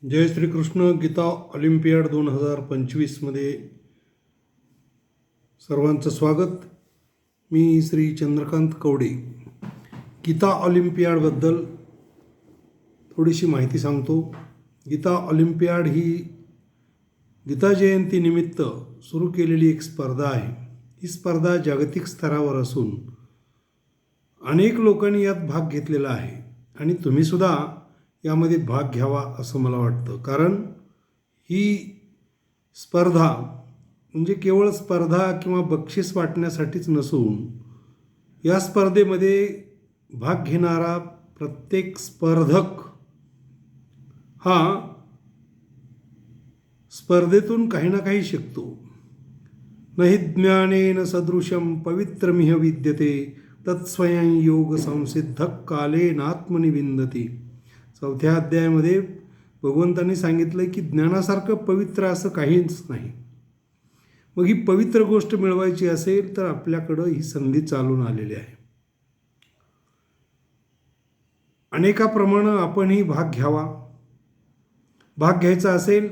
जय Shrikrishna. Gita Olympiad 2025मध्ये सर्वांचं स्वागत. मी श्री चंद्रकांत कवडे. गीता ऑलिम्पियाडबद्दल थोडीशी माहिती सांगतो. गीता ऑलिम्पियाड ही गीता जयंतीनिमित्त सुरू केलेली एक स्पर्धा आहे. ही स्पर्धा जागतिक स्तरावर असून अनेक लोकांनी यात भाग घेतलेला आहे आणि तुम्हीसुद्धा यामध्ये भाग घ्यावा असं मला वाटतं. कारण ही स्पर्धा म्हणजे केवळ स्पर्धा किंवा बक्षीस वाटण्यासाठीच नसून या स्पर्धेमध्ये भाग घेणारा प्रत्येक स्पर्धक हा स्पर्धेतून काही ना काही शिकतो. न हि ज्ञानेन सदृशं पवित्रमिह विद्यते तत्स्वयं योग संसिद्धः कालेनात्मनि विन्दति. 4थ्या अध्यायामध्ये भगवंतांनी सांगितलं की ज्ञानासारखं पवित्र असं काहीच नाही. मग ही पवित्र गोष्ट मिळवायची असेल तर आपल्याकडं ही संधी चालून आलेली आहे. अनेकाप्रमाणे आपणही भाग घ्यावा. भाग घ्यायचा असेल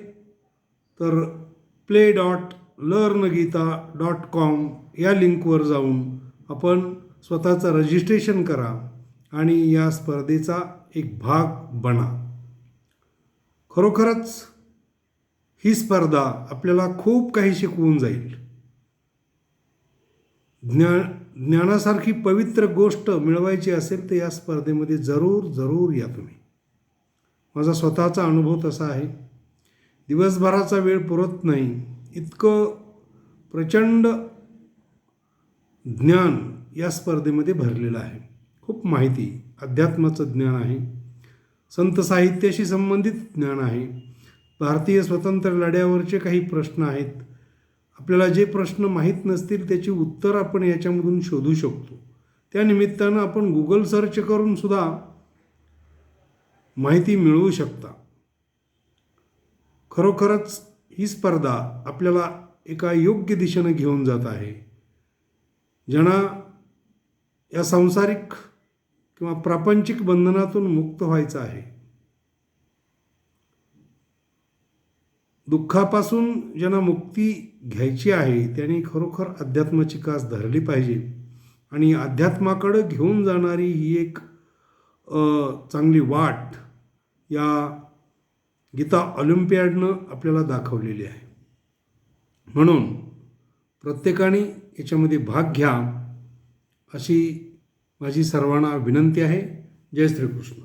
तर play.learngita.com या लिंकवर जाऊन आपण स्वतःचं रजिस्ट्रेशन करा आणि या स्पर्धेचा एक भाग बना. खरोखरच ही स्पर्धा आपल्याला खूप काही शिकवून जाईल. ज्ञानासारखी पवित्र गोष्ट मिळवायची असेल तर या स्पर्धेमध्ये जरूर या तुम्ही. माझा स्वतःचा अनुभव तसा आहे. दिवसभराचा वेळ पुरत नाही इतकं प्रचंड ज्ञान या स्पर्धेमध्ये भरलेलं आहे. खूप माहिती, अध्यात्माचं ज्ञान आहे, संत साहित्याशी संबंधित ज्ञान आहे, भारतीय स्वतंत्र लढ्यावरचे काही प्रश्न आहेत. आपल्याला जे प्रश्न माहीत नसतील त्याची उत्तर आपण याच्यामधून शोधू शकतो. त्या निमित्तानं आपण गुगल सर्च करून सुद्धा माहिती मिळवू शकता. खरोखरच ही स्पर्धा आपल्याला एका योग्य दिशेनं घेऊन जात आहे. ज्यांना या सांसारिक किंवा प्रापंचिक बंधनातून मुक्त व्हायचं आहे, दुःखापासून ज्यांना मुक्ती घ्यायची आहे, त्यांनी खरोखर अध्यात्माची कास धरली पाहिजे. आणि अध्यात्माकडं घेऊन जाणारी ही एक चांगली वाट या गीता ऑलिम्पियाडनं आपल्याला दाखवलेली आहे. म्हणून प्रत्येकाने याच्यामध्ये भाग घ्या अशी माझी सर्वांना विनंती आहे. जय श्रीकृष्ण.